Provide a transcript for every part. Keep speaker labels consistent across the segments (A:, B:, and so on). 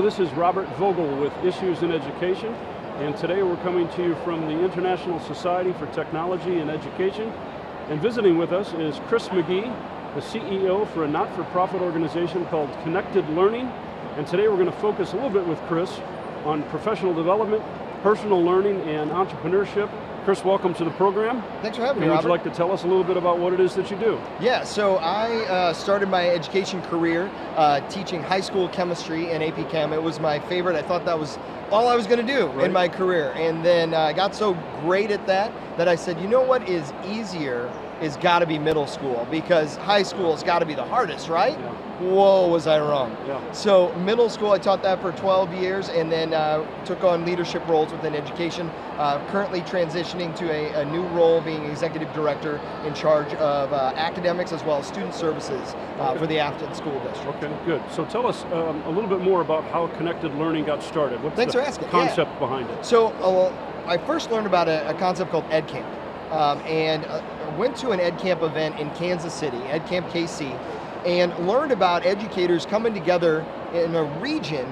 A: this is Robert Vogel with Issues in Education, and today we're coming to you from the International Society for Technology and Education, and visiting with us is Chris Mcgee, the CEO for a not-for-profit organization called Connected Learning, and today we're going to focus a little bit with Chris on professional development, personal learning, and entrepreneurship. Chris, welcome to the program.
B: Thanks for having me, Robert.
A: Would you like to tell us a little bit about what it is that you do?
B: Yeah, so I started my education career teaching high school chemistry and AP Chem. It was my favorite. I thought that was all I was going to do in my career. And then I got so great at that I said, you know what is easier is got to be middle school, because high school has got to be the hardest, right?
A: Yeah.
B: Whoa, was I wrong.
A: Yeah.
B: So middle school, I taught that for 12 years and then took on leadership roles within education, currently transitioning to a new role being executive director in charge of academics as well as student services for the Affton School District.
A: Okay, good. So tell us a little bit more about how Connected Learning got started. What's
B: Thanks
A: the
B: for asking.
A: concept behind it?
B: So I first learned about a concept called EdCamp, and went to an EdCamp event in Kansas City, EdCamp KC, and learned about educators coming together in a region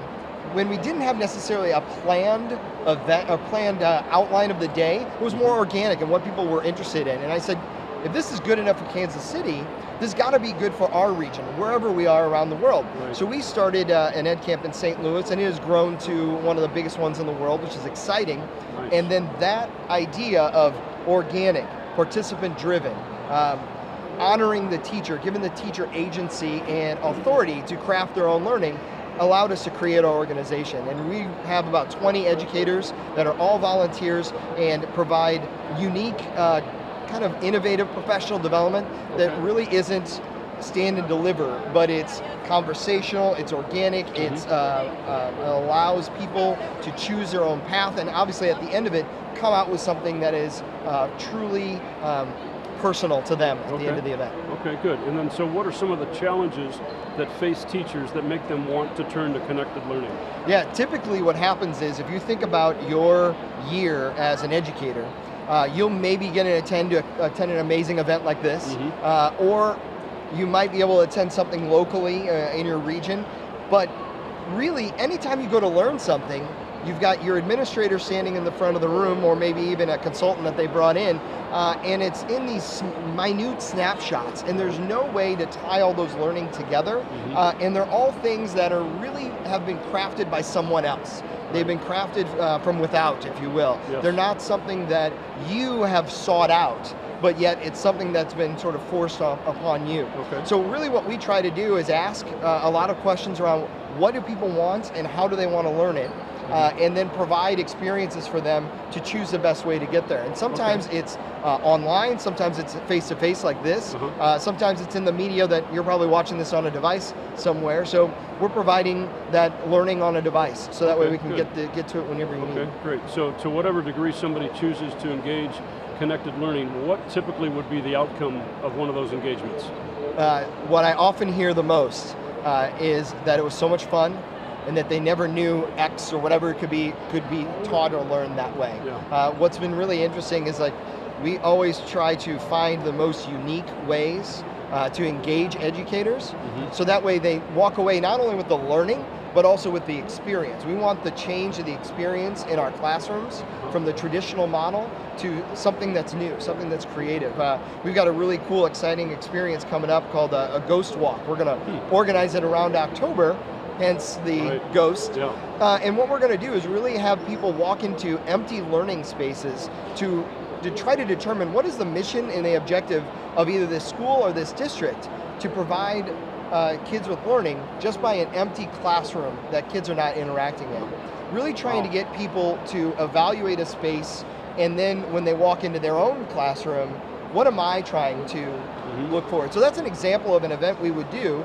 B: when we didn't have necessarily a planned event, a planned outline of the day. It was more organic and what people were interested in. And I said, if this is good enough for Kansas City, this got to be good for our region, wherever we are around the world.
A: Right.
B: So we started an EdCamp in St. Louis, and it has grown to one of the biggest ones in the world, which is exciting.
A: Nice.
B: And then that idea of organic, participant-driven, honoring the teacher, giving the teacher agency and authority to craft their own learning, allowed us to create our organization. And we have about 20 educators that are all volunteers and provide unique, kind of innovative professional development that really isn't stand and deliver, but it's conversational, it's organic, it allows people to choose their own path, and obviously at the end of it, come out with something that is truly personal to them at the end of the event.
A: Okay, good. And then, so what are some of the challenges that face teachers that make them want to turn to Connected Learning? Yeah,
B: typically what happens is if you think about your year as an educator, you'll maybe get to attend an amazing event like this, or you might be able to attend something locally in your region, but really anytime you go to learn something, you've got your administrator standing in the front of the room, or maybe even a consultant that they brought in, and it's in these minute snapshots, and there's no way to tie all those learning together, and they're all things that are really have been crafted by someone else. They've been crafted from without, if you will. Yes. They're not something that you have sought out, but yet it's something that's been sort of forced upon you.
A: Okay.
B: So really what we try to do is ask a lot of questions around what do people want and how do they want to learn it, and then provide experiences for them to choose the best way to get there. And sometimes it's online, sometimes it's face-to-face like this, sometimes it's in the media that you're probably watching this on a device somewhere, so we're providing that learning on a device, so that way we can get to it whenever you need.
A: Okay, great. So to whatever degree somebody chooses to engage Connected Learning, what typically would be the outcome of one of those engagements?
B: What I often hear the most is that it was so much fun, and that they never knew X or whatever it could be taught or learned that way.
A: Yeah.
B: What's been really interesting is like we always try to find the most unique ways to engage educators, so that way they walk away not only with the learning, but also with the experience. We want the change of the experience in our classrooms from the traditional model to something that's new, something that's creative. We've got a really cool, exciting experience coming up called a Ghost Walk. We're going to organize it around October, hence the ghost. Yeah. And what we're going to do is really have people walk into empty learning spaces to try to determine what is the mission and the objective of either this school or this district to provide kids with learning just by an empty classroom that kids are not interacting in. Really trying to get people to evaluate a space, and then when they walk into their own classroom, what am I trying to look forward? So that's an example of an event we would do,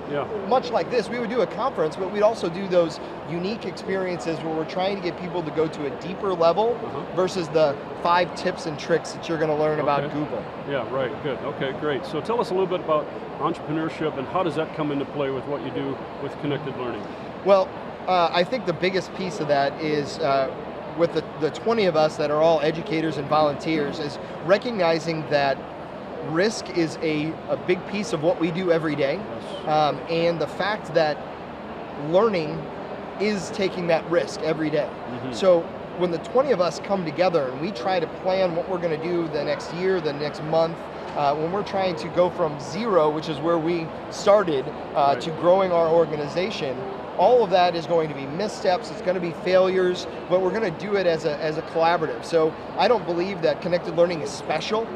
B: much like this. We would do a conference, but we'd also do those unique experiences where we're trying to get people to go to a deeper level versus the 5 tips and tricks that you're going to learn about Google.
A: Yeah, right, good, okay, great. So tell us a little bit about entrepreneurship and how does that come into play with what you do with Connected Learning?
B: Well, I think the biggest piece of that is with the 20 of us that are all educators and volunteers is recognizing that risk is a big piece of what we do every day, and the fact that learning is taking that risk every day. So when the 20 of us come together and we try to plan what we're going to do the next year, the next month, when we're trying to go from zero, which is where we started, to growing our organization, all of that is going to be missteps, it's going to be failures, but we're going to do it as a collaborative. So I don't believe that connected learning is special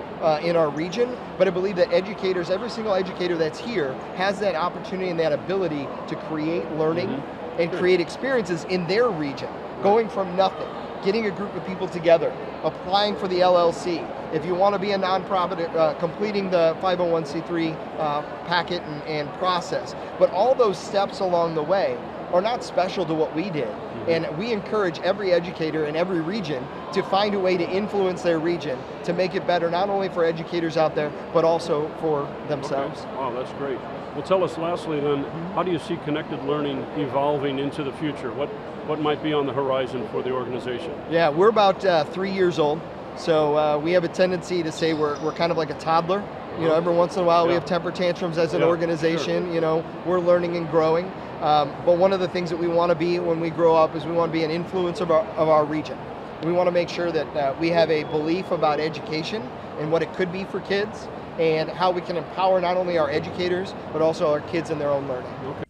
B: in our region, but I believe that educators, every single educator that's here, has that opportunity and that ability to create learning and create experiences in their region, going from nothing, getting a group of people together, applying for the LLC. If you want to be a nonprofit, completing the 501c3 packet and process. But all those steps along the way are not special to what we did. And we encourage every educator in every region to find a way to influence their region to make it better, not only for educators out there, but also for themselves.
A: Okay. Wow, that's great. Well, tell us lastly then, how do you see connected learning evolving into the future? What might be on the horizon for the organization?
B: Yeah, we're about 3 years old. So we have a tendency to say we're kind of like a toddler. You know, every once in a while we have temper tantrums as an organization. You know, we're learning and growing. But one of the things that we want to be when we grow up is we want to be an influence of our region. We want to make sure that we have a belief about education and what it could be for kids and how we can empower not only our educators, but also our kids in their own learning.
A: Okay.